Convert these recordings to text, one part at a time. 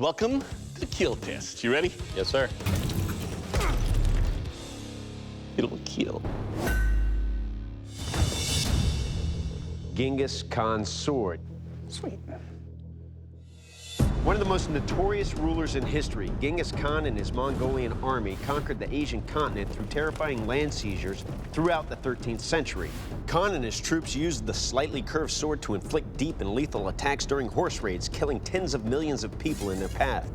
Welcome to the kill test. You ready? Yes, sir. It'll kill. Genghis Khan's sword. Sweet. One of the most notorious rulers in history, Genghis Khan and his Mongolian army conquered the Asian continent through terrifying land seizures throughout the 13th century. Khan and his troops used the slightly curved sword to inflict deep and lethal attacks during horse raids, killing tens of millions of people in their path.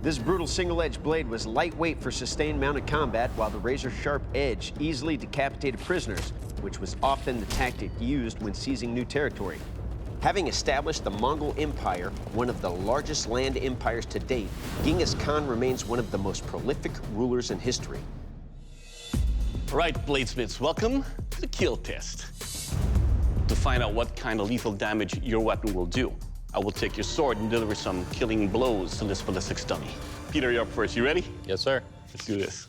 This brutal single-edged blade was lightweight for sustained mounted combat, while the razor-sharp edge easily decapitated prisoners, which was often the tactic used when seizing new territory. Having established the Mongol Empire, one of the largest land empires to date, Genghis Khan remains one of the most prolific rulers in history. All right, bladesmiths, welcome to the kill test. To find out what kind of lethal damage your weapon will do, I will take your sword and deliver some killing blows to this ballistics dummy. Peter, you're up first. You ready? Yes, sir. Let's do this.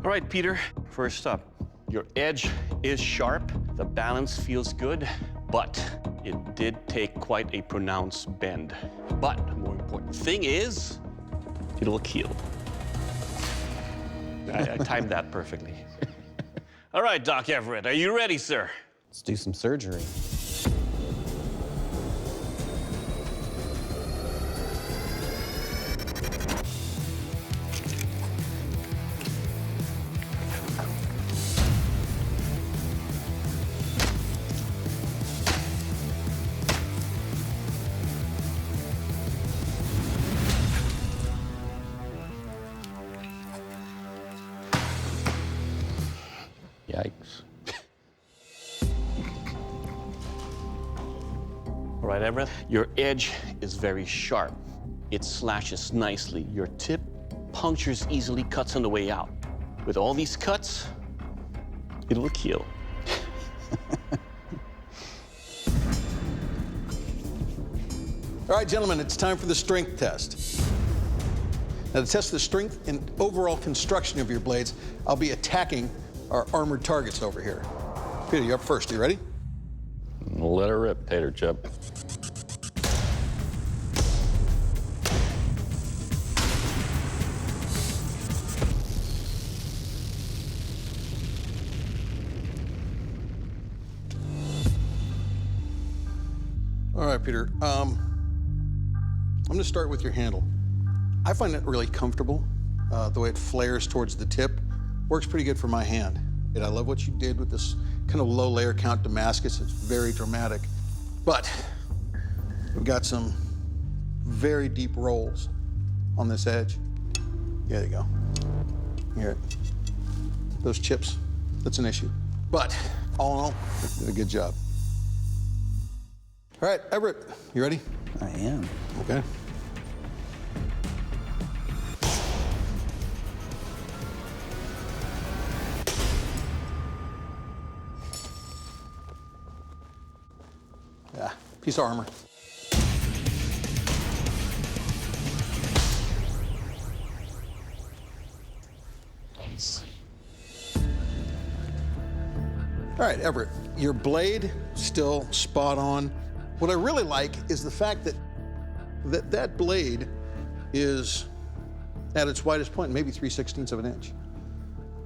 All right, Peter, first up, your edge is sharp, the balance feels good, but it did take quite a pronounced bend. But the more important thing is, it'll kill. I timed that perfectly. All right, Doc Everett, are you ready, sir? Let's do some surgery. Yikes. All right, Everett, your edge is very sharp. It slashes nicely. Your tip punctures easily, cuts on the way out. With all these cuts, it will kill. All right, gentlemen, it's time for the strength test. Now, to test the strength and overall construction of your blades, I'll be attacking our armored targets over here. Peter, you're up first. You ready? Let her rip, Tater Chip. All right, Peter. I'm going to start with your handle. I find it really comfortable. The way it flares towards the tip works pretty good for my hand. And I love what you did with this kind of low layer count Damascus. It's very dramatic. But we've got some very deep rolls on this edge. Yeah, there you go. Hear it. Those chips, that's an issue. But all in all, you did a good job. All right, Everett, you ready? I am. Okay. Yeah, piece of armor. All right, Everett, your blade still spot on. What I really like is the fact that that blade is at its widest point, maybe 3/16 of an inch.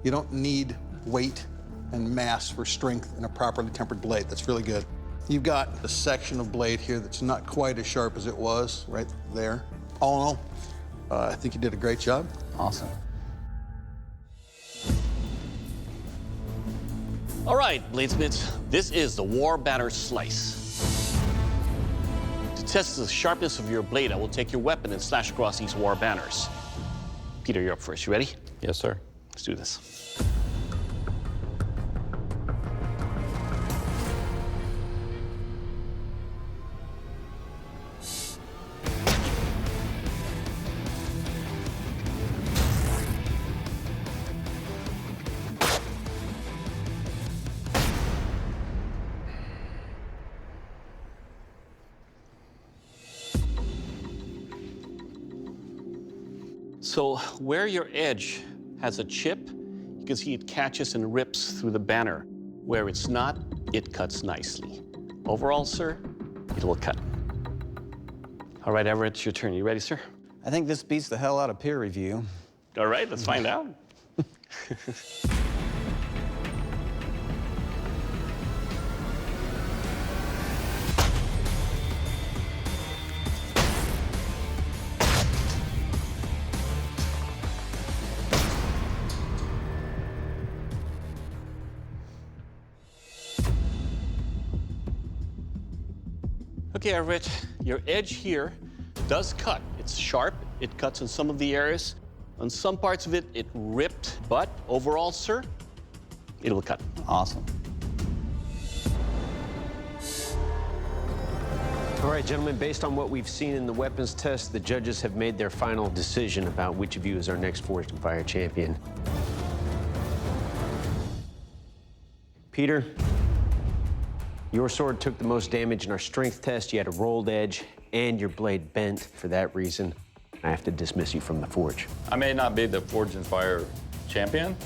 You don't need weight and mass for strength in a properly tempered blade. That's really good. You've got a section of blade here that's not quite as sharp as it was right there. All in all, I think you did a great job. Awesome. All right, bladesmiths, this is the War Banner Slice. To test the sharpness of your blade, I will take your weapon and slash across these war banners. Peter, you're up first. You ready? Yes, sir. Let's do this. So where your edge has a chip, you can see it catches and rips through the banner. Where it's not, it cuts nicely. Overall, sir, it will cut. All right, Everett, it's your turn. You ready, sir? I think this beats the hell out of peer review. All right, let's find out. Okay, Everett, your edge here does cut. It's sharp, it cuts in some of the areas. On some parts of it, it ripped, but overall, sir, it will cut. Awesome. All right, gentlemen, based on what we've seen in the weapons test, the judges have made their final decision about which of you is our next Forged in Fire champion. Peter, your sword took the most damage in our strength test. You had a rolled edge, and your blade bent. For that reason, I have to dismiss you from the forge. I may not be the Forged in Fire champion,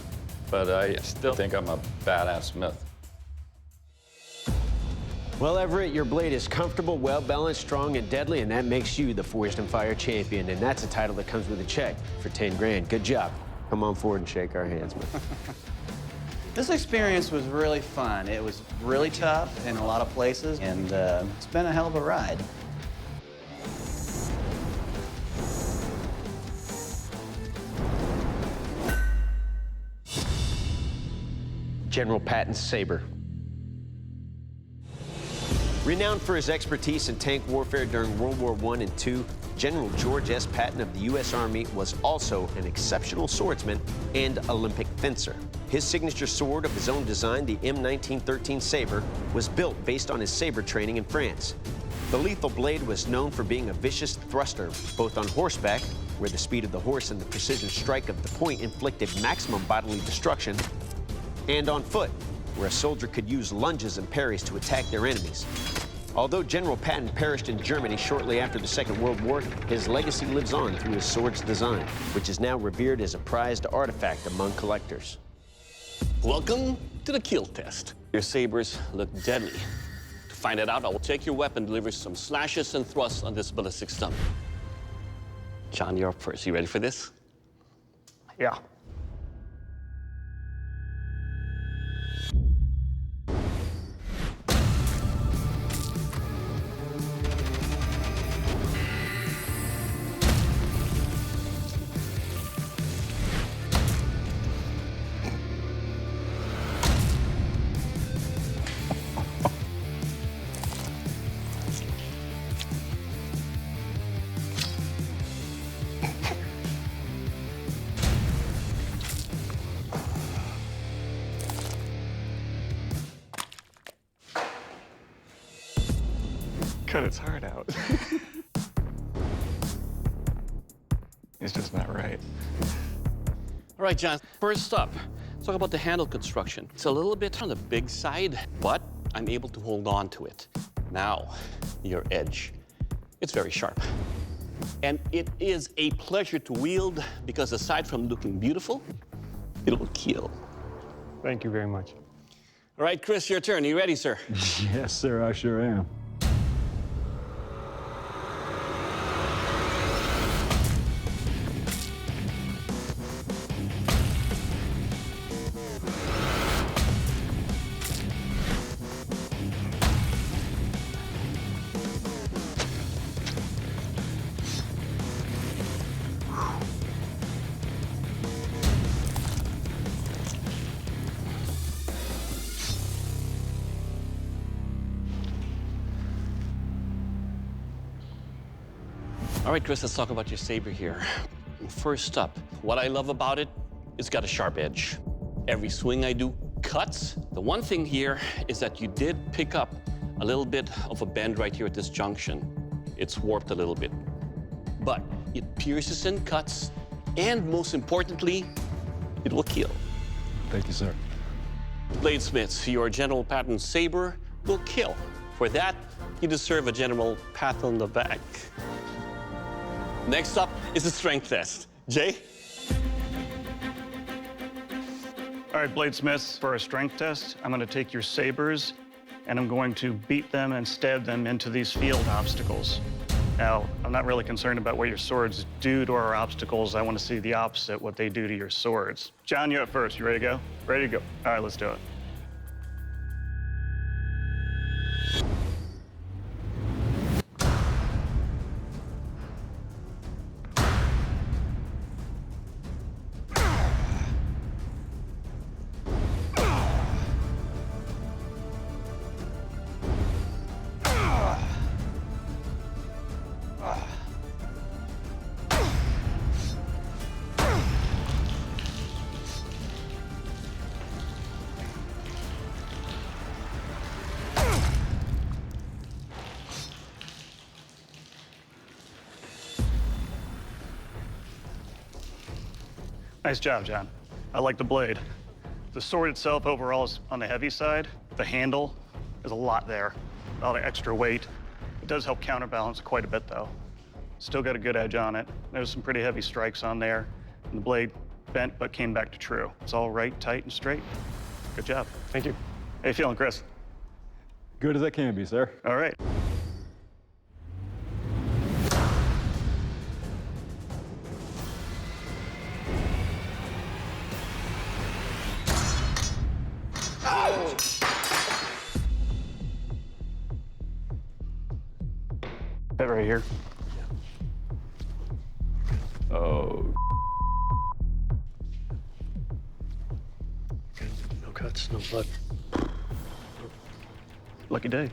but I still think I'm a badass smith. Well, Everett, your blade is comfortable, well-balanced, strong, and deadly, and that makes you the Forged in Fire champion, and that's a title that comes with a check for 10 grand. Good job. Come on forward and shake our hands, man. This experience was really fun. It was really tough in a lot of places, and it's been a hell of a ride. General Patton's saber. Renowned for his expertise in tank warfare during World War I and II, General George S. Patton of the U.S. Army was also an exceptional swordsman and Olympic fencer. His signature sword of his own design, the M1913 saber, was built based on his saber training in France. The lethal blade was known for being a vicious thruster, both on horseback, where the speed of the horse and the precision strike of the point inflicted maximum bodily destruction, and on foot, where a soldier could use lunges and parries to attack their enemies. Although General Patton perished in Germany shortly after the Second World War, his legacy lives on through his sword's design, which is now revered as a prized artifact among collectors. Welcome to the kill test. Your sabers look deadly. To find it out, I will take your weapon, deliver some slashes and thrusts on this ballistic stump. John, you're up first. You ready for this? Yeah. Cut its heart out. It's just not right. All right, John, first up, let's talk about the handle construction. It's a little bit on the big side, but I'm able to hold on to it. Now, your edge. It's very sharp. And it is a pleasure to wield because aside from looking beautiful, it will kill. Thank you very much. All right, Chris, your turn. Are you ready, sir? Yes, sir, I sure am. All right, Chris, let's talk about your saber here. First up, what I love about it, it's got a sharp edge. Every swing I do cuts. The one thing here is that you did pick up a little bit of a bend right here at this junction. It's warped a little bit. But it pierces and cuts, and most importantly, it will kill. Thank you, sir. Bladesmiths, your General Patton saber will kill. For that, you deserve a General pat on the back. Next up is the strength test. Jay? All right, bladesmiths, for a strength test, I'm gonna take your sabers and I'm going to beat them and stab them into these field obstacles. Now, I'm not really concerned about what your swords do to our obstacles. I want to see the opposite, what they do to your swords. John, you're up first. You ready to go? Ready to go. All right, let's do it. Nice job, John. I like the blade. The sword itself overall is on the heavy side. The handle is a lot there, a lot of extra weight. It does help counterbalance quite a bit, though. Still got a good edge on it. There's some pretty heavy strikes on there. And the blade bent but came back to true. It's all right, tight, and straight. Good job. Thank you. How you feeling, Chris? Good as I can be, sir. All right. That right here. Oh. No cuts, no blood. Lucky day.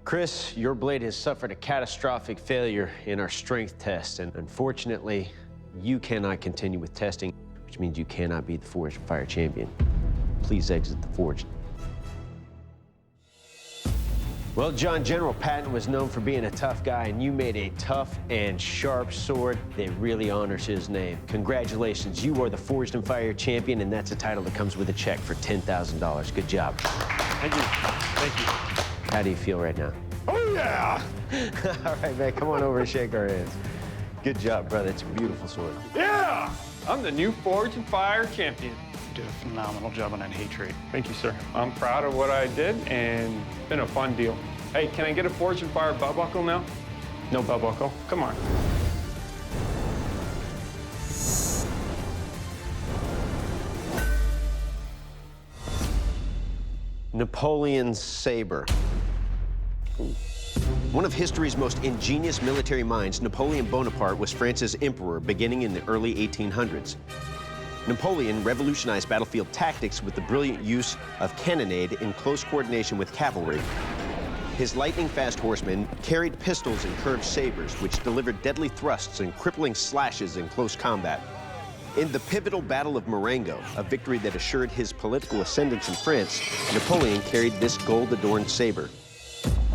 Chris, your blade has suffered a catastrophic failure in our strength test, and unfortunately, you cannot continue with testing, which means you cannot be the Forged Fire Champion. Please exit the Forge. Well, John, General Patton was known for being a tough guy, and you made a tough and sharp sword that really honors his name. Congratulations, you are the Forged and Fire Champion, and that's a title that comes with a check for $10,000. Good job. Thank you. Thank you. How do you feel right now? Oh, yeah! All right, man, come on over and shake our hands. Good job, brother. It's a beautiful sword. Yeah! I'm the new Forge and Fire champion. You did a phenomenal job on that hate trade. Thank you, sir. I'm proud of what I did, and it's been a fun deal. Hey, can I get a Forge and Fire belt buckle now? No belt buckle. Come on. Napoleon's saber. One of history's most ingenious military minds, Napoleon Bonaparte was France's emperor beginning in the early 1800s. Napoleon revolutionized battlefield tactics with the brilliant use of cannonade in close coordination with cavalry. His lightning-fast horsemen carried pistols and curved sabers, which delivered deadly thrusts and crippling slashes in close combat. In the pivotal Battle of Marengo, a victory that assured his political ascendance in France, Napoleon carried this gold-adorned saber.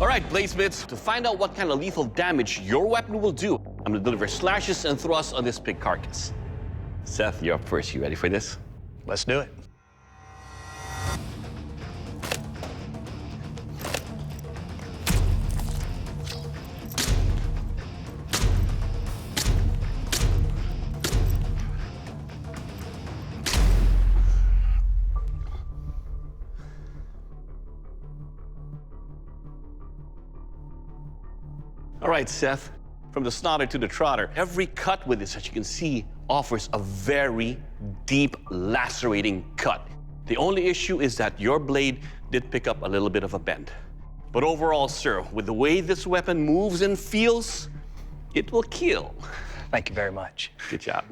All right, bladesmiths, to find out what kind of lethal damage your weapon will do, I'm gonna deliver slashes and thrusts on this pig carcass. Seth, you're up first. You ready for this? Let's do it. All right, Seth, from the snotter to the trotter, every cut with this, as you can see, offers a very deep, lacerating cut. The only issue is that your blade did pick up a little bit of a bend. But overall, sir, with the way this weapon moves and feels, it will kill. Thank you very much. Good job.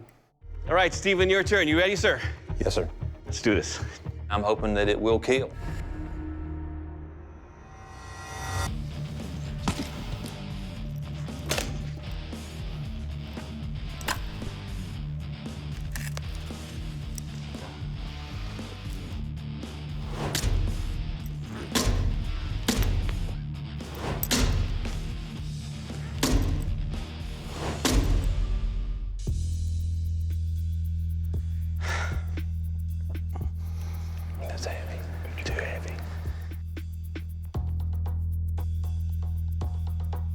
All right, Stephen, your turn. You ready, sir? Yes, sir. Let's do this. I'm hoping that it will kill. That's heavy. Too heavy.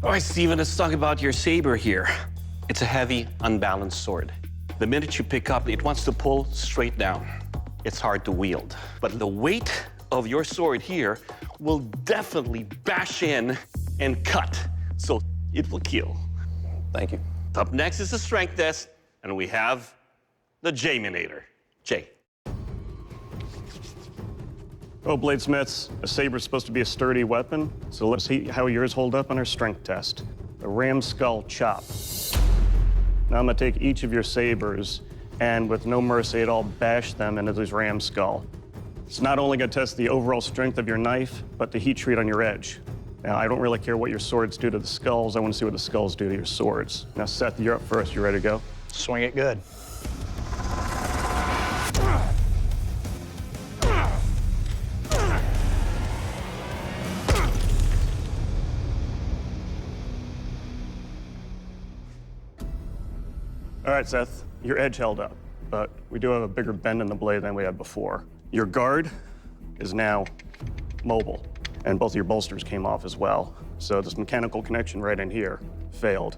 All right, Steven, let's talk about your saber here. It's a heavy, unbalanced sword. The minute you pick up, it wants to pull straight down. It's hard to wield. But the weight of your sword here will definitely bash in and cut, so it will kill. Thank you. Up next is the strength test, and we have the J-Minator. Jay. Oh, bladesmiths, a saber's supposed to be a sturdy weapon, so let's see how yours hold up on our strength test. The ram skull chop. Now I'm gonna take each of your sabers and with no mercy at all, bash them into this ram skull. It's not only gonna test the overall strength of your knife, but the heat treat on your edge. Now, I don't really care what your swords do to the skulls. I wanna see what the skulls do to your swords. Now, Seth, you're up first. You ready to go? Swing it good. All right, Seth, your edge held up, but we do have a bigger bend in the blade than we had before. Your guard is now mobile, and both of your bolsters came off as well. So this mechanical connection right in here failed,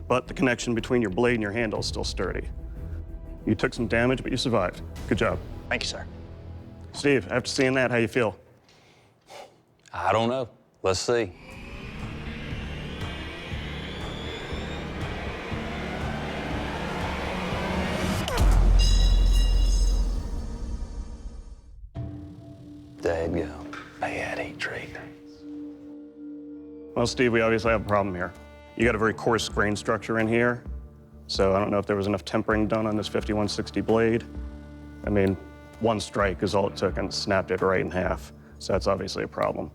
but the connection between your blade and your handle is still sturdy. You took some damage, but you survived. Good job. Thank you, sir. Steve, after seeing that, how you feel? I don't know. Let's see. Dadgum. Bad heat treat. Well, Steve, we obviously have a problem here. You got a very coarse grain structure in here, so I don't know if there was enough tempering done on this 5160 blade. I mean, one strike is all it took and snapped it right in half, so that's obviously a problem.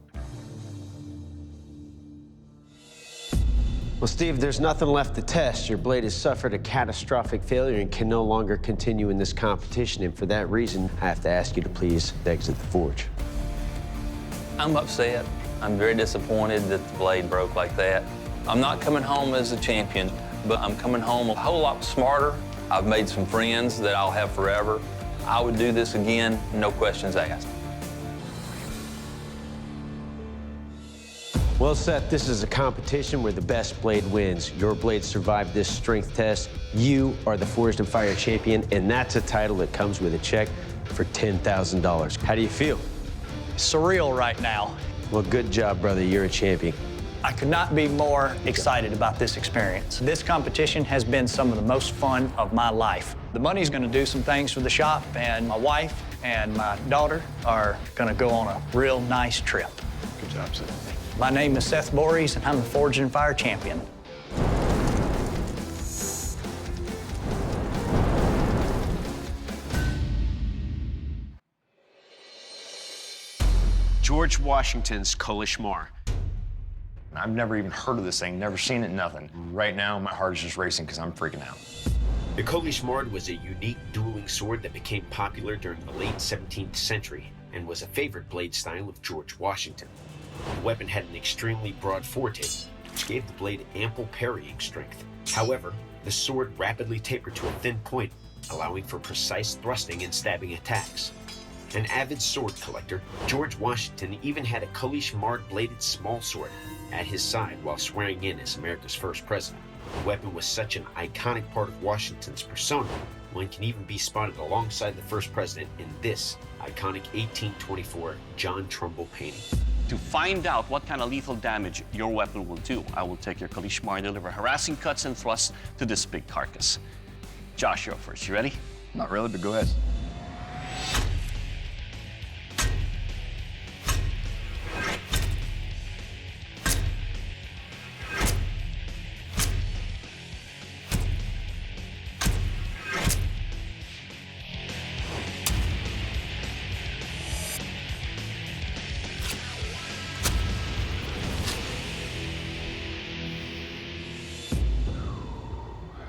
Well, Steve, there's nothing left to test. Your blade has suffered a catastrophic failure and can no longer continue in this competition, and for that reason, I have to ask you to please exit the forge. I'm upset. I'm very disappointed that the blade broke like that. I'm not coming home as a champion, but I'm coming home a whole lot smarter. I've made some friends that I'll have forever. I would do this again, no questions asked. Well, Seth, this is a competition where the best blade wins. Your blade survived this strength test. You are the Forged and Fire champion, and that's a title that comes with a check for $10,000. How do you feel? Surreal right now. Well, good job, brother. You're a champion. I could not be more excited about this experience. This competition has been some of the most fun of my life. The money's gonna do some things for the shop, and my wife and my daughter are gonna go on a real nice trip. Good job, Seth. My name is Seth Voorhees, and I'm the Forged and Fire champion. George Washington's Kulishmar. I've never even heard of this thing, never seen it, nothing. Right now, my heart is just racing because I'm freaking out. The Kulishmar was a unique dueling sword that became popular during the late 17th century and was a favorite blade style of George Washington. The weapon had an extremely broad forte, which gave the blade ample parrying strength. However, the sword rapidly tapered to a thin point, allowing for precise thrusting and stabbing attacks. An avid sword collector, George Washington even had a Kulishmar-bladed small sword at his side while swearing in as America's first president. The weapon was such an iconic part of Washington's persona, one can even be spotted alongside the first president in this iconic 1824 John Trumbull painting. To find out what kind of lethal damage your weapon will do, I will take your Kulishmar and deliver harassing cuts and thrusts to this big carcass. Josh, you're up first. You ready? Not really, but go ahead.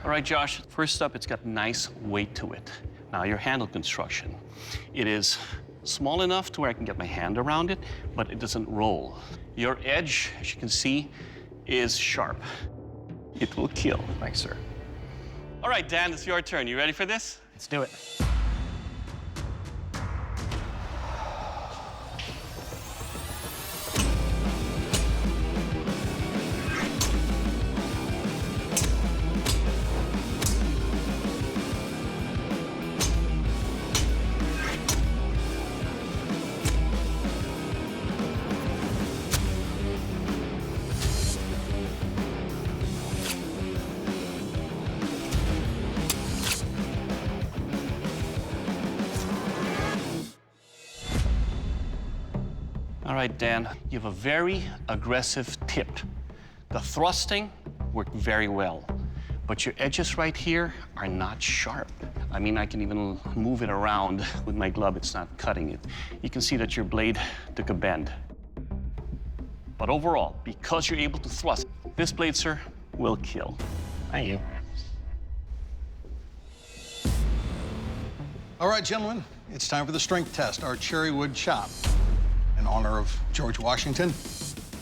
All right, Josh, first up, it's got nice weight to it. Now, your handle construction. It is small enough to where I can get my hand around it, but it doesn't roll. Your edge, as you can see, is sharp. It will kill. Thanks, sir. All right, Dan, it's your turn. You ready for this? Let's do it. right, Dan, you have a very aggressive tip. The thrusting worked very well, but your edges right here are not sharp. I mean, I can even move it around with my glove. It's not cutting it. You can see that your blade took a bend. But overall, because you're able to thrust, this blade, sir, will kill. Thank you. All right, gentlemen, it's time for the strength test, our cherry wood chop. In honor of George Washington,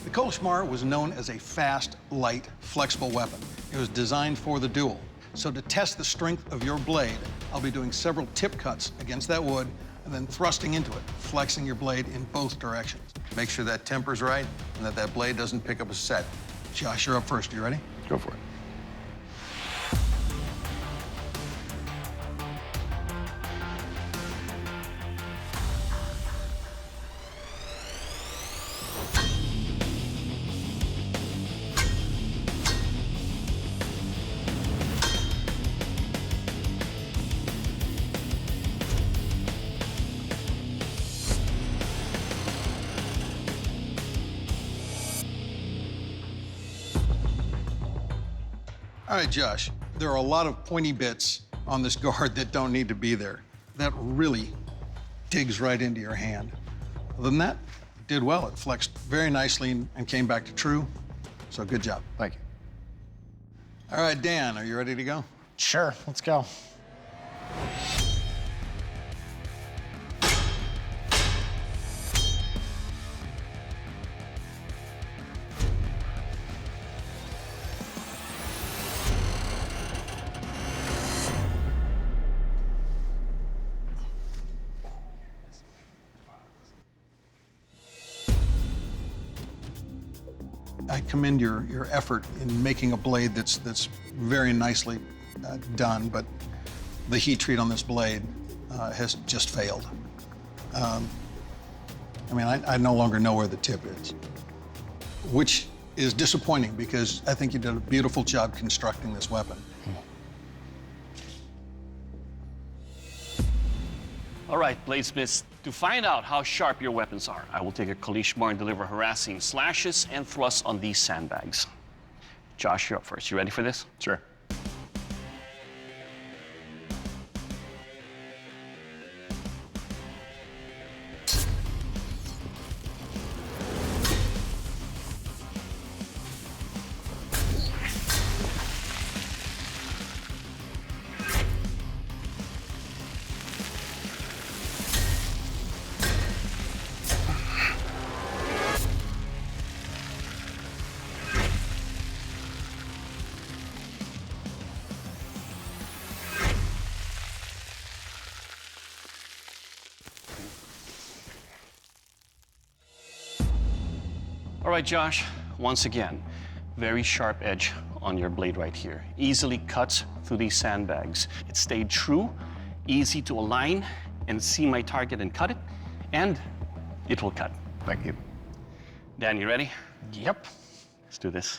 the Kolashmar was known as a fast, light, flexible weapon. It was designed for the duel. So to test the strength of your blade, I'll be doing several tip cuts against that wood and then thrusting into it, flexing your blade in both directions. Make sure that temper's right and that that blade doesn't pick up a set. Josh, you're up first. You ready? Go for it. All right, Josh, there are a lot of pointy bits on this guard that don't need to be there. That really digs right into your hand. Other than that, it did well. It flexed very nicely and came back to true. So good job. Thank you. All right, Dan, are you ready to go? Sure, let's go. I commend your effort in making a blade that's very nicely done, but the heat treat on this blade has just failed. I mean, I no longer know where the tip is, which is disappointing because I think you did a beautiful job constructing this weapon. All right, bladesmiths, to find out how sharp your weapons are, I will take a Kolashmar and deliver harassing slashes and thrusts on these sandbags. Josh, you're up first. You ready for this? Sure. All right, Josh, once again, very sharp edge on your blade right here. Easily cuts through these sandbags. It stayed true, easy to align and see my target and cut it, and it will cut. Thank you. Dan, you ready? Yep. Let's do this.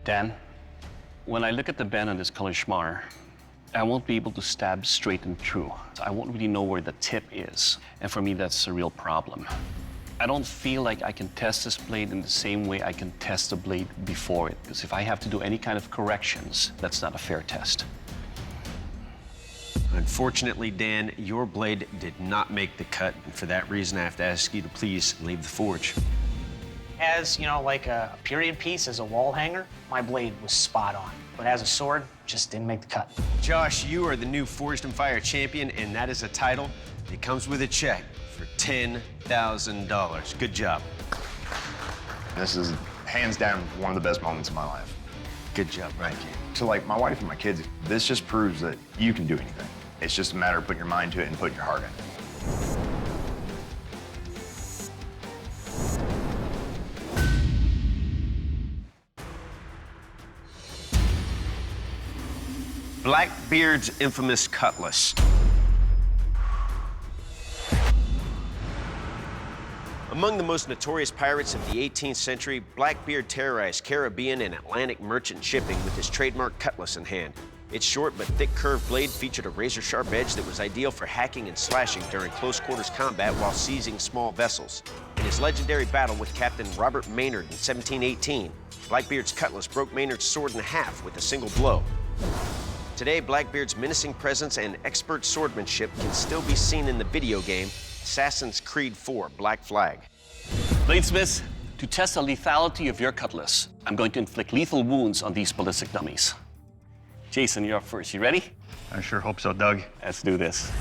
Dan, when I look at the bend on this Kolashmar, I won't be able to stab straight and true. I won't really know where the tip is. And for me, that's a real problem. I don't feel like I can test this blade in the same way I can test the blade before it. Because if I have to do any kind of corrections, that's not a fair test. Unfortunately, Dan, your blade did not make the cut. And for that reason, I have to ask you to please leave the forge. As, you know, like a period piece, as a wall hanger, my blade was spot on. But as a sword, just didn't make the cut. Josh, you are the new Forged in Fire champion, and that is a title. It comes with a check for $10,000. Good job. This is hands down one of the best moments of my life. Good job, right? To like my wife and my kids, this just proves that you can do anything. It's just a matter of putting your mind to it and putting your heart in it. Blackbeard's infamous cutlass. A Among the most notorious pirates of the 18th century, Blackbeard terrorized Caribbean and Atlantic merchant shipping with his trademark cutlass in hand. Its short but thick curved blade featured a razor-sharp edge that was ideal for hacking and slashing during close-quarters combat while seizing small vessels. In his legendary battle with Captain Robert Maynard in 1718, Blackbeard's cutlass broke Maynard's sword in half with a single blow. Today, Blackbeard's menacing presence and expert swordsmanship can still be seen in the video game Assassin's Creed 4 Black Flag. Bladesmiths, to test the lethality of your cutlass, I'm going to inflict lethal wounds on these ballistic dummies. Jason, you're up first. You ready? I sure hope so, Doug. Let's do this.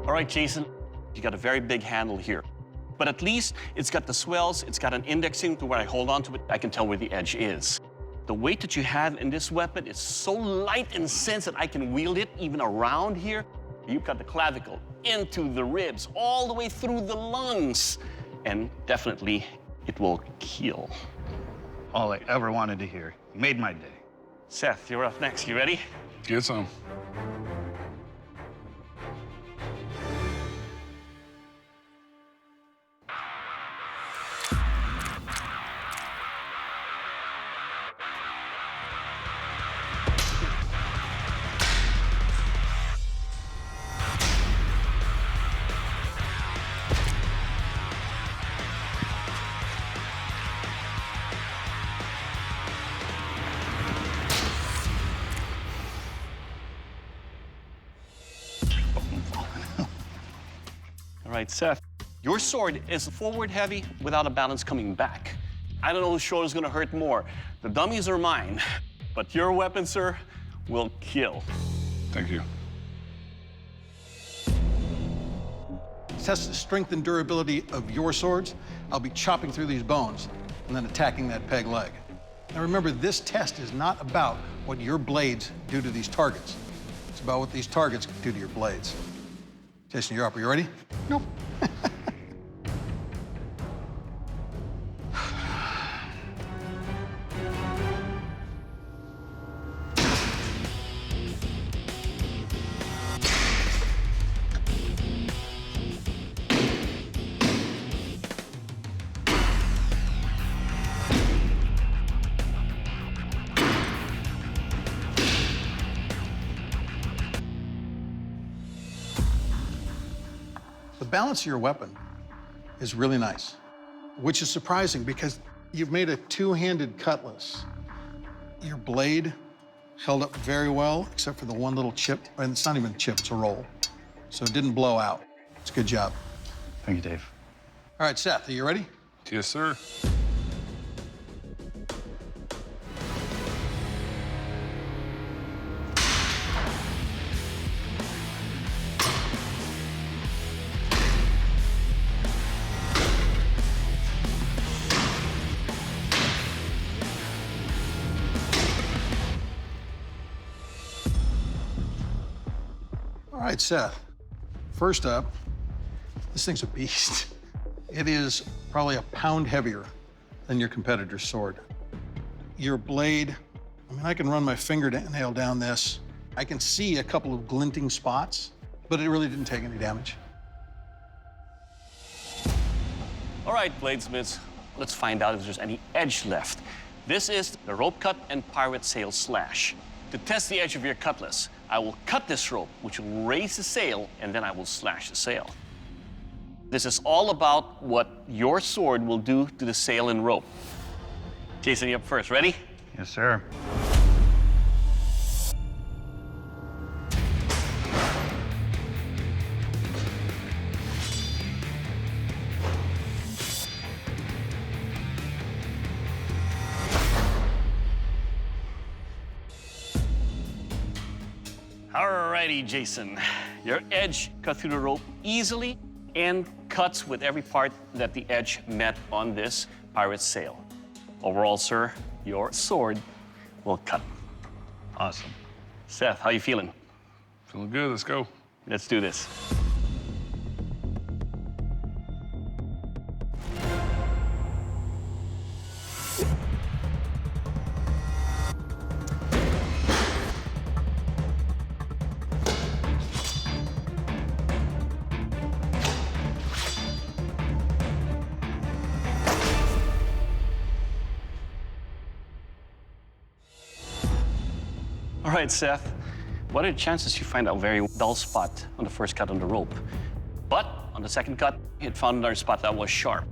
All right, Jason, you got a very big handle here. But at least it's got the swells, it's got an indexing to where I hold on to it, I can tell where the edge is. The weight that you have in this weapon is so light and sense that I can wield it even around here. You've got the clavicle into the ribs, all the way through the lungs. And definitely, it will kill. All I ever wanted to hear. You made my day. Seth, you're up next. You ready? Get some. All right, Seth, your sword is forward heavy without a balance coming back. I don't know whose shoulder's gonna hurt more. The dummies are mine, but your weapon, sir, will kill. Thank you. To test the strength and durability of your swords, I'll be chopping through these bones and then attacking that peg leg. Now remember, this test is not about what your blades do to these targets. It's about what these targets do to your blades. Jason, you're up. Are you ready? Nope. The balance of your weapon is really nice, which is surprising because you've made a two-handed cutlass. Your blade held up very well, except for the one little chip, and it's not even a chip, it's a roll. So it didn't blow out. It's a good job. Thank you, Dave. All right, Seth, are you ready? Yes, sir. All right, Seth. First up, this thing's a beast. It is probably a pound heavier than your competitor's sword. Your blade, I mean, I can run my fingernail down this. I can see a couple of glinting spots, but it really didn't take any damage. All right, bladesmiths, let's find out if there's any edge left. This is the rope cut and pirate sail slash. To test the edge of your cutlass, I will cut this rope, which will raise the sail, and then I will slash the sail. This is all about what your sword will do to the sail and rope. Jason, you up first. Ready? Yes, sir. Alrighty, Jason. Your edge cut through the rope easily and cuts with every part that the edge met on this pirate sail. Overall, sir, your sword will cut. Awesome. Seth, how you feeling? Feeling good, let's go. Let's do this. All right, Seth. What are the chances you find a very dull spot on the first cut on the rope? But on the second cut, it found another spot that was sharp.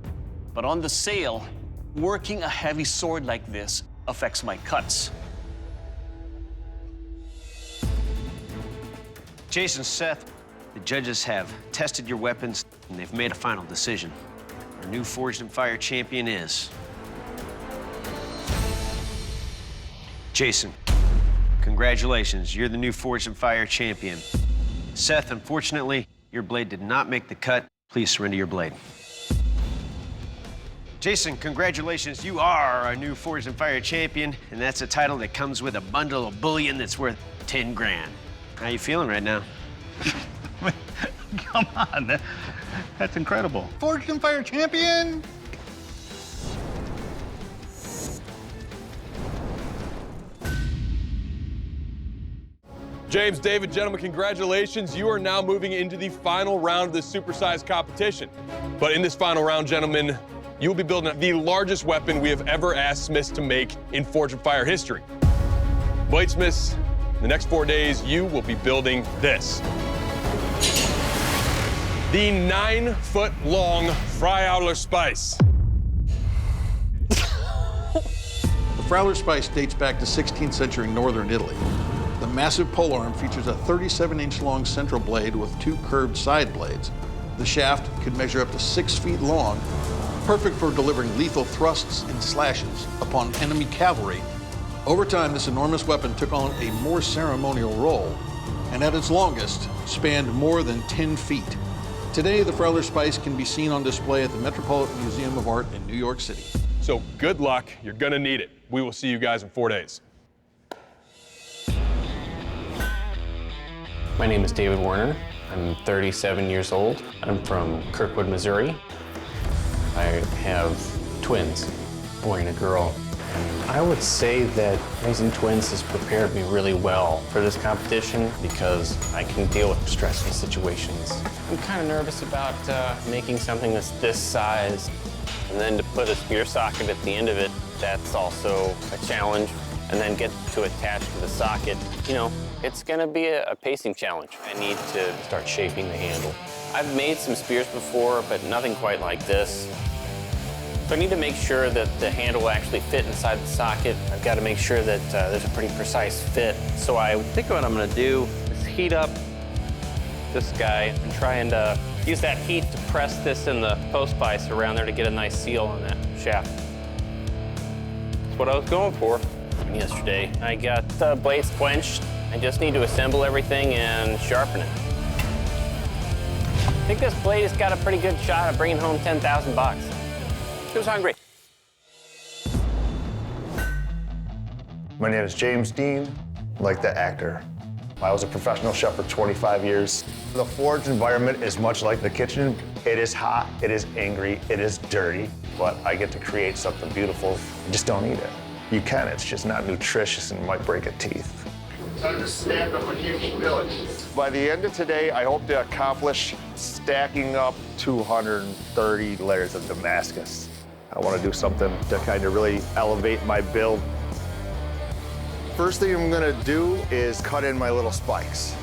But on the sail, working a heavy sword like this affects my cuts. Jason, Seth, the judges have tested your weapons and they've made a final decision. Our new Forged in Fire champion is Jason. Congratulations, you're the new Forged in Fire champion. Seth, unfortunately, your blade did not make the cut. Please surrender your blade. Jason, congratulations, you are our new Forged in Fire champion, and that's a title that comes with a bundle of bullion that's worth 10 grand. How you feeling right now? Come on, that's incredible. Forged in Fire champion! James, David, gentlemen, congratulations. You are now moving into the final round of this supersized competition. But in this final round, gentlemen, you will be building the largest weapon we have ever asked smiths to make in Forged in Fire history. Bladesmiths, in the next 4 days, you will be building this. The 9-foot-long Freiauler Spice. The Freiauler Spice dates back to 16th century northern Italy. The massive polearm features a 37-inch long central blade with 2 curved side blades. The shaft could measure up to 6 feet long, perfect for delivering lethal thrusts and slashes upon enemy cavalry. Over time, this enormous weapon took on a more ceremonial role, and at its longest, spanned more than 10 feet. Today, the Freiauler Spice can be seen on display at the Metropolitan Museum of Art in New York City. So good luck, you're gonna need it. We will see you guys in 4 days. My name is David Warner. I'm 37 years old. I'm from Kirkwood, Missouri. I have twins, a boy and a girl. And I would say that raising twins has prepared me really well for this competition because I can deal with stressful situations. I'm kind of nervous about making something that's this size. And then to put a spear socket at the end of it, that's also a challenge. And then get to attach to the socket, you know, it's gonna be a pacing challenge. I need to start shaping the handle. I've made some spears before, but nothing quite like this. So I need to make sure that the handle will actually fit inside the socket. I've got to make sure that there's a pretty precise fit. So I think what I'm gonna do is heat up this guy and try and use that heat to press this in the post vise around there to get a nice seal on that shaft. That's what I was going for. Yesterday, I got the blades quenched. I just need to assemble everything and sharpen it. I think this blade has got a pretty good shot of bringing home 10,000 bucks. Who's hungry? My name is James Dean, like the actor. I was a professional chef for 25 years. The forged environment is much like the kitchen. It is hot, it is angry, it is dirty, but I get to create something beautiful. You just don't eat it. You can, it's just not nutritious and might break a teeth. Time to stand up a huge village. By the end of today, I hope to accomplish stacking up 230 layers of Damascus. I want to do something to kind of really elevate my build. First thing I'm gonna do is cut in my little spikes.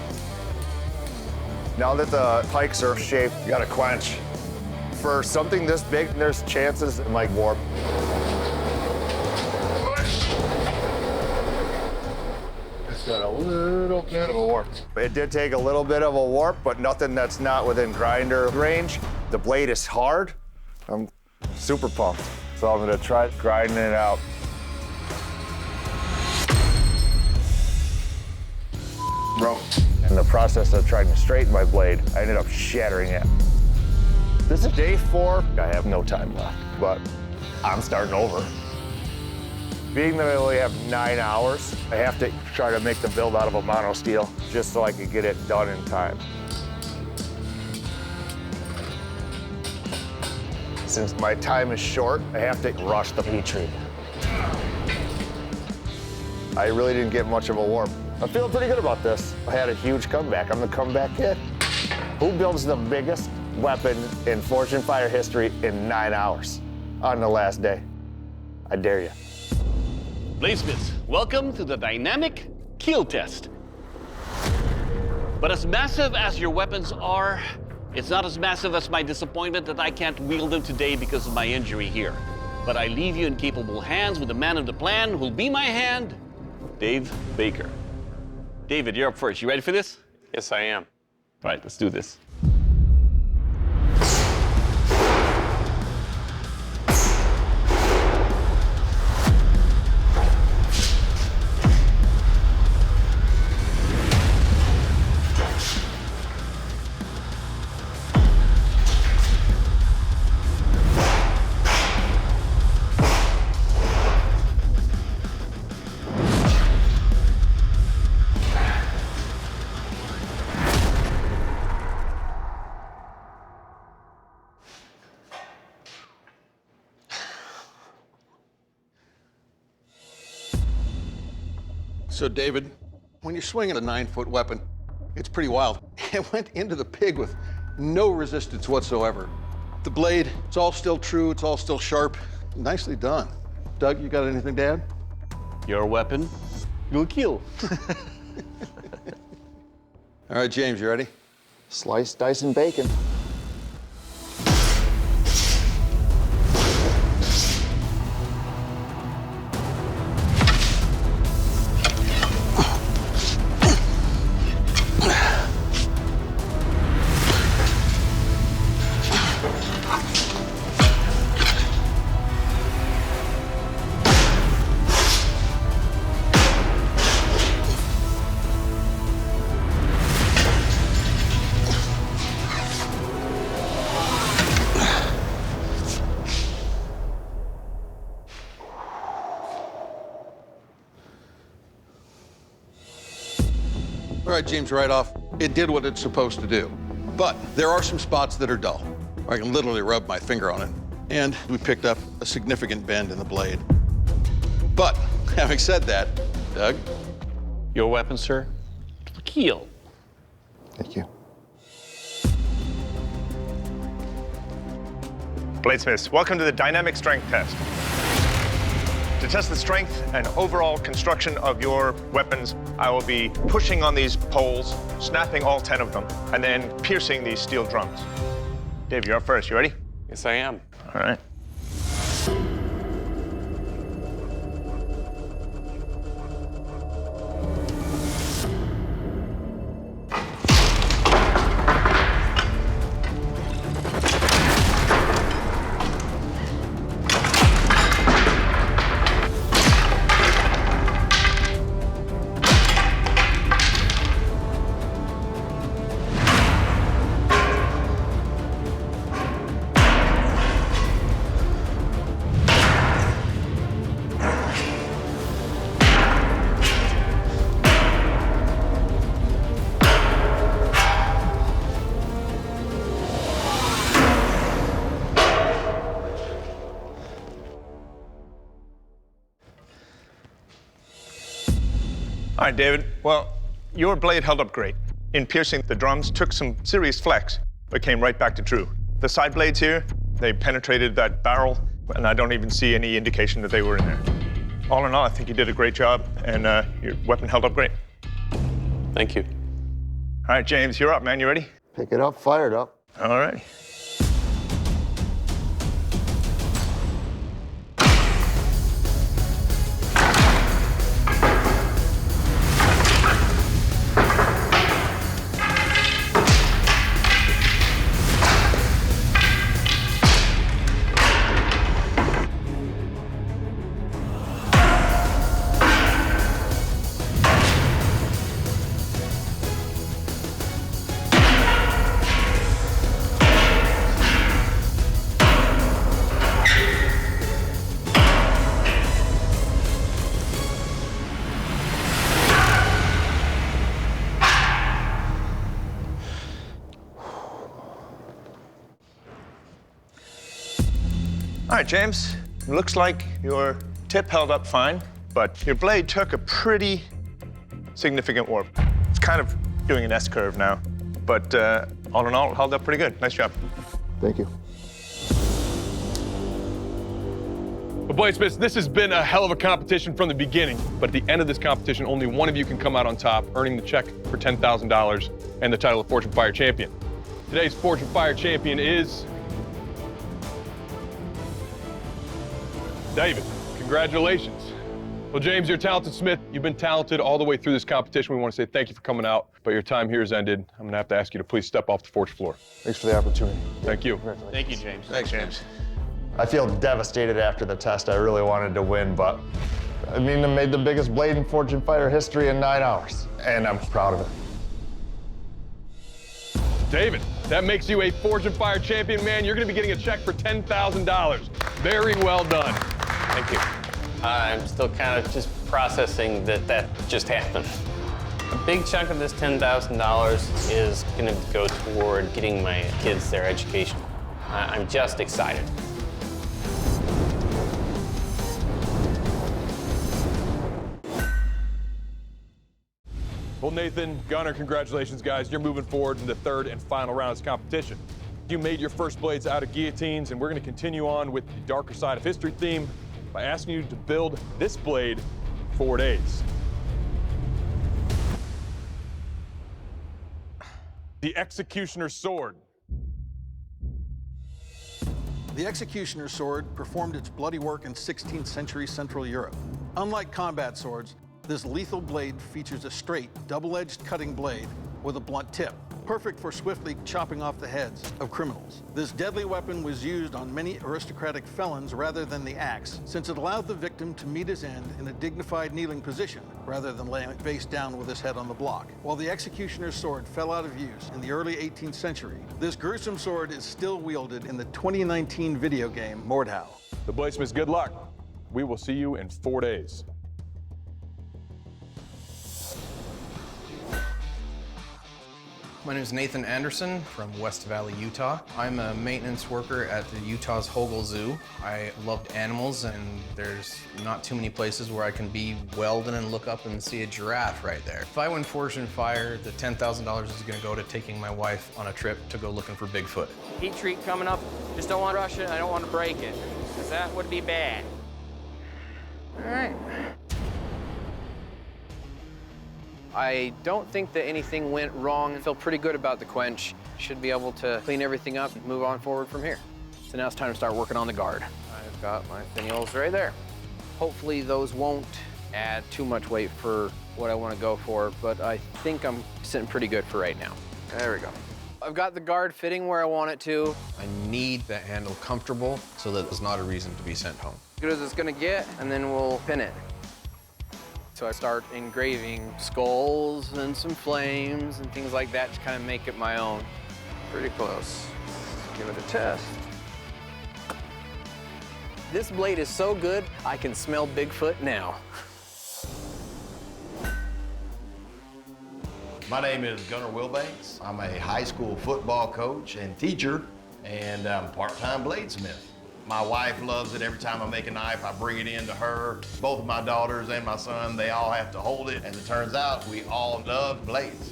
Now that the pikes are shaped, you gotta quench. For something this big, there's chances it might warp. Got a little bit of a warp. It did take a little bit of a warp, but nothing that's not within grinder range. The blade is hard. I'm super pumped. So I'm gonna try grinding it out. Bro. In the process of trying to straighten my blade, I ended up shattering it. This is day 4. I have no time left, but I'm starting over. Being that I only have 9 hours, I have to try to make the build out of a mono steel just so I can get it done in time. Since my time is short, I have to rush the heat treat. I really didn't get much of a warm. I'm feeling pretty good about this. I had a huge comeback. I'm the comeback kid. Who builds the biggest weapon in Forged in Fire history in 9 hours on the last day? I dare you. Bladesmiths, welcome to the dynamic kill test. But as massive as your weapons are, it's not as massive as my disappointment that I can't wield them today because of my injury here. But I leave you in capable hands with the man of the plan who'll be my hand, Dave Baker. David, you're up first. You ready for this? Yes, I am. All right, let's do this. So, David, when you're swinging a 9-foot weapon, it's pretty wild. It went into the pig with no resistance whatsoever. The blade, it's all still true, it's all still sharp. Nicely done. Doug, you got anything to add? Your weapon will kill. All right, James, you ready? Slice, dice, and bacon. All right, James, right off, it did what it's supposed to do. But there are some spots that are dull. I can literally rub my finger on it. And we picked up a significant bend in the blade. But having said that, Doug? Your weapon, sir, will kill. Thank you. Bladesmiths, welcome to the dynamic strength test. To test the strength and overall construction of your weapons, I will be pushing on these poles, snapping all 10 of them, and then piercing these steel drums. Dave, you're up first. You ready? Yes, I am. All right. All right, David. Well, your blade held up great. In piercing the drums, took some serious flex, but came right back to true. The side blades here, they penetrated that barrel, and I don't even see any indication that they were in there. All in all, I think you did a great job, and your weapon held up great. Thank you. All right, James, you're up, man. You ready? Pick it up, fire it up. All right. right, James. Looks like your tip held up fine, but your blade took a pretty significant warp. It's kind of doing an S-curve now, but all in all, it held up pretty good. Nice job. Thank you. Well, bladesmiths, this has been a hell of a competition from the beginning, but at the end of this competition, only one of you can come out on top, earning the check for $10,000 and the title of Forged in Fire champion. Today's Forged in Fire champion is David. Congratulations. Well, James, you're a talented smith. You've been talented all the way through this competition. We want to say thank you for coming out, but your time here has ended. I'm going to have to ask you to please step off the forge floor. Thanks for the opportunity. Thank you. Thank you, James. Thanks, James. I feel devastated after the test. I really wanted to win, but I mean, I made the biggest blade in Forged in Fire history in 9 hours, and I'm proud of it. David, that makes you a Forged in Fire champion, man. You're going to be getting a check for $10,000. Very well done. Thank you. I'm still kind of just processing that just happened. A big chunk of this $10,000 is going to go toward getting my kids their education. I'm just excited. Well, Nathan, Gunnar, congratulations, guys. You're moving forward in the third and final round of this competition. You made your first blades out of guillotines, and we're going to continue on with the darker side of history theme by asking you to build this blade 4 days. The Executioner's Sword. The executioner's sword performed its bloody work in 16th century Central Europe. Unlike combat swords, this lethal blade features a straight, double-edged cutting blade with a blunt tip, perfect for swiftly chopping off the heads of criminals. This deadly weapon was used on many aristocratic felons rather than the axe, since it allowed the victim to meet his end in a dignified kneeling position rather than laying face down with his head on the block. While the executioner's sword fell out of use in the early 18th century, this gruesome sword is still wielded in the 2019 video game Mordhau. The bladesmiths, good luck. We will see you in 4 days. My name is Nathan Anderson from West Valley, Utah. I'm a maintenance worker at the Utah's Hogle Zoo. I love animals, and there's not too many places where I can be Weldon and look up and see a giraffe right there. If I win Forged in Fire, the $10,000 is gonna go to taking my wife on a trip to go looking for Bigfoot. Heat treat coming up. Just don't want to rush it, I don't want to break it, because that would be bad. All right. I don't think that anything went wrong. I feel pretty good about the quench. Should be able to clean everything up and move on forward from here. So now it's time to start working on the guard. I've got my finials right there. Hopefully those won't add too much weight for what I want to go for, but I think I'm sitting pretty good for right now. There we go. I've got the guard fitting where I want it to. I need the handle comfortable so that there's not a reason to be sent home. As good as it's gonna get, and then we'll pin it. So I start engraving skulls and some flames and things like that to kind of make it my own. Pretty close. Let's give it a test. This blade is so good, I can smell Bigfoot now. My name is Gunnar Wilbanks. I'm a high school football coach and teacher, and I'm a part-time bladesmith. My wife loves it. Every time I make a knife, I bring it in to her. Both of my daughters and my son, they all have to hold it. As it turns out, we all love blades.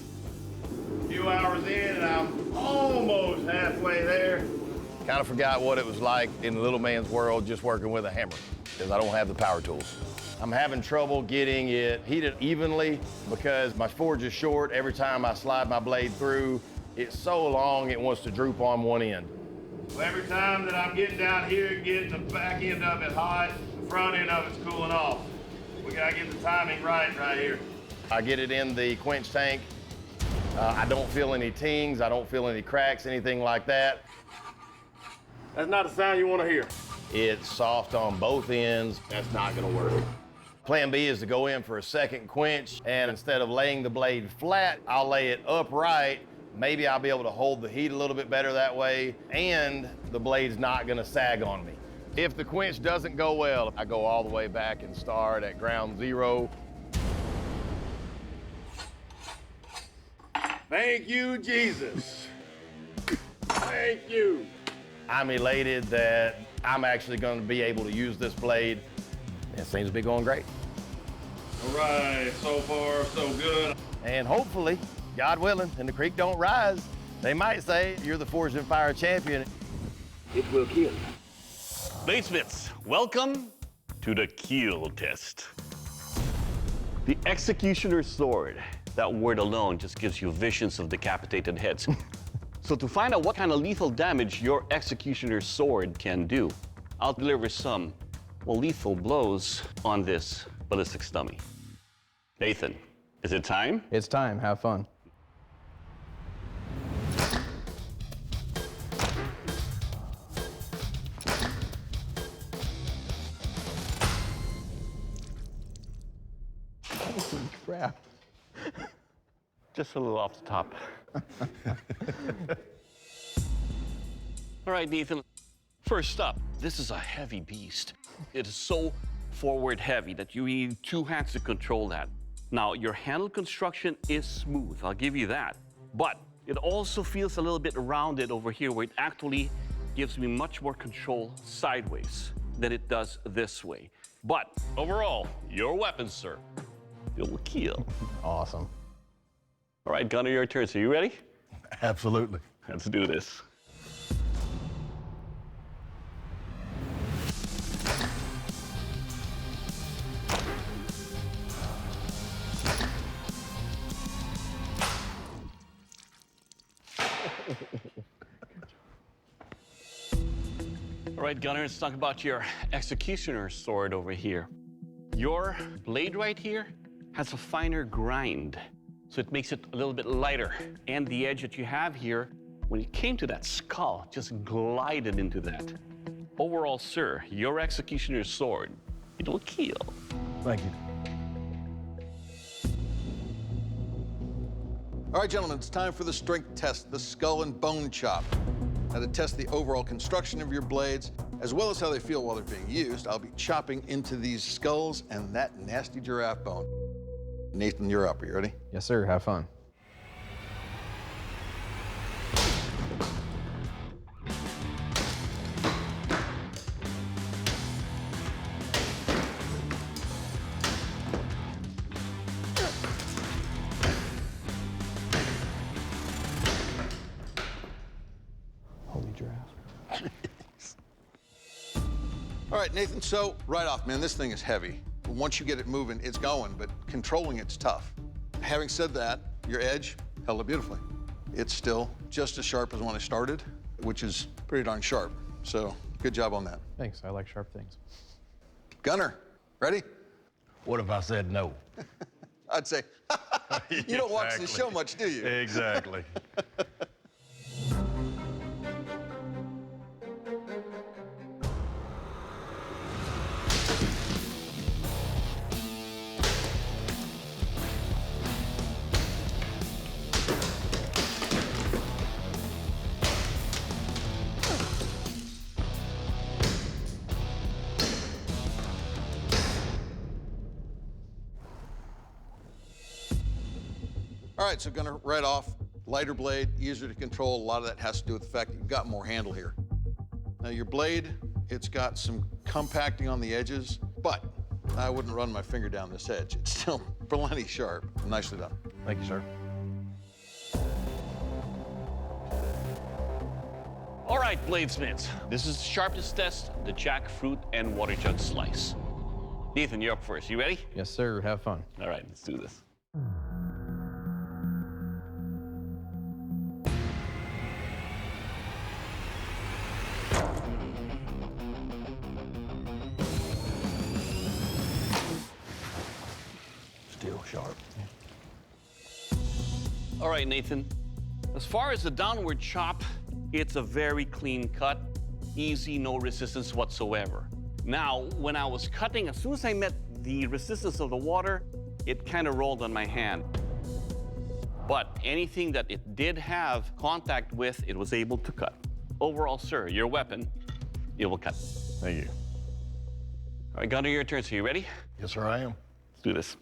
A few hours in, and I'm almost halfway there. Kind of forgot what it was like in the little man's world just working with a hammer, because I don't have the power tools. I'm having trouble getting it heated evenly because my forge is short. Every time I slide my blade through, it's so long it wants to droop on one end. Every time that I'm getting down here, getting the back end of it hot, the front end of it's cooling off. We gotta get the timing right here. I get it in the quench tank. I don't feel any tings, I don't feel any cracks, anything like that. That's not a sound you want to hear. It's soft on both ends. That's not gonna work. Plan B is to go in for a second quench, and instead of laying the blade flat, I'll lay it upright. Maybe I'll be able to hold the heat a little bit better that way, and the blade's not gonna sag on me. If the quench doesn't go well, I go all the way back and start at ground zero. Thank you, Jesus. Thank you. I'm elated that I'm actually going to be able to use this blade. It seems to be going great. All right, so far so good. And hopefully, God willing, and the creek don't rise, they might say you're the Forged in Fire champion. It will kill. Bladesmiths, welcome to the kill test. The executioner's sword. That word alone just gives you visions of decapitated heads. So to find out what kind of lethal damage your executioner's sword can do, I'll deliver some, well, lethal blows on this ballistic dummy. Nathan, is it time? It's time. Have fun. Holy crap. Just a little off the top. All right, Nathan. First up, this is a heavy beast. It is so forward heavy that you need 2 hands to control that. Now, your handle construction is smooth, I'll give you that. But it also feels a little bit rounded over here where it actually gives me much more control sideways than it does this way. But overall, your weapon, sir, it will kill. Awesome. All right, Gunner, your turn. So you ready? Absolutely. Let's do this. All right, Gunner, let's talk about your executioner's sword over here. Your blade right here has a finer grind, so it makes it a little bit lighter. And the edge that you have here, when it came to that skull, just glided into that. Overall, sir, your executioner's sword, it will kill. Thank you. All right, gentlemen, it's time for the strength test, the skull and bone chop. Now, to test the overall construction of your blades, as well as how they feel while they're being used, I'll be chopping into these skulls and that nasty giraffe bone. Nathan, you're up. Are you ready? Yes, sir. Have fun. Holy giraffe. All right, Nathan, so right off, man, this thing is heavy. Once you get it moving, it's going, but controlling it's tough. Having said that, your edge held up beautifully. It's still just as sharp as when I started, which is pretty darn sharp. So good job on that. Thanks. I like sharp things. Gunner, ready? What if I said no? I'd say, you don't watch the show much, do you? Exactly. All right, so Gunner, right off, lighter blade, easier to control. A lot of that has to do with the fact that you've got more handle here. Now your blade, it's got some compacting on the edges, but I wouldn't run my finger down this edge. It's still plenty sharp. Nicely done. Thank you, sir. All right, bladesmiths, this is the sharpness test, the jackfruit and water jug slice. Nathan, you're up first. You ready? Yes, sir. Have fun. All right, let's do this. Still sharp. All right, Nathan. As far as the downward chop, it's a very clean cut, easy, no resistance whatsoever. Now, when I was cutting, as soon as I met the resistance of the water, it kind of rolled on my hand. But anything that it did have contact with, it was able to cut. Overall, sir, your weapon, it will cut. Thank you. All right, Gunner, your turn. So you ready? Yes, sir, I am. Let's do this.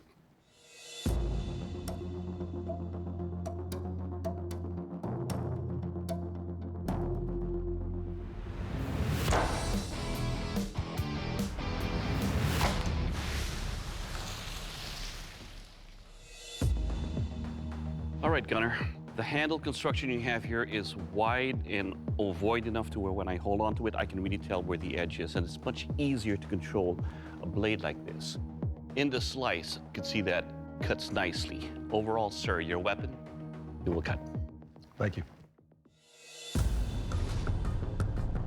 right, Gunner. The handle construction you have here is wide and ovoid enough to where when I hold onto it, I can really tell where the edge is, and it's much easier to control a blade like this. In the slice, you can see that cuts nicely. Overall, sir, your weapon, it will cut. Thank you.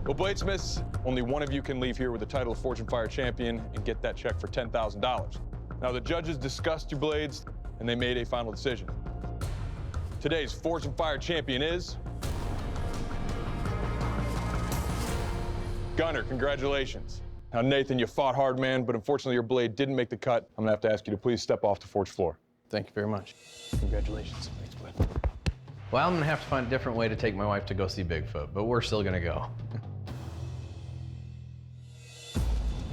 Well, bladesmiths, only one of you can leave here with the title of Forge and Fire Champion and get that check for $10,000. Now, the judges discussed your blades, and they made a final decision. Today's Forge and Fire Champion is... Gunner, congratulations. Now, Nathan, you fought hard, man, but unfortunately your blade didn't make the cut. I'm gonna have to ask you to please step off the forge floor. Thank you very much. Congratulations. Thanks, bud. Well, I'm gonna have to find a different way to take my wife to go see Bigfoot, but we're still gonna go.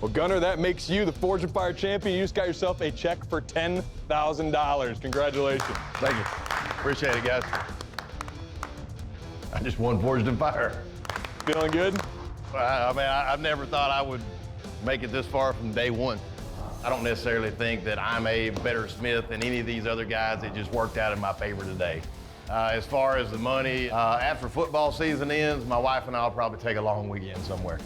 Well, Gunner, that makes you the Forge and Fire Champion. You just got yourself a check for $10,000. Congratulations. Thank you. Appreciate it, guys. I just won Forged and Fire. Feeling good? I mean, I've never thought I would make it this far from day one. I don't necessarily think that I'm a better smith than any of these other guys. It just worked out in my favor today. As far as the money, after football season ends, my wife and I will probably take a long weekend somewhere.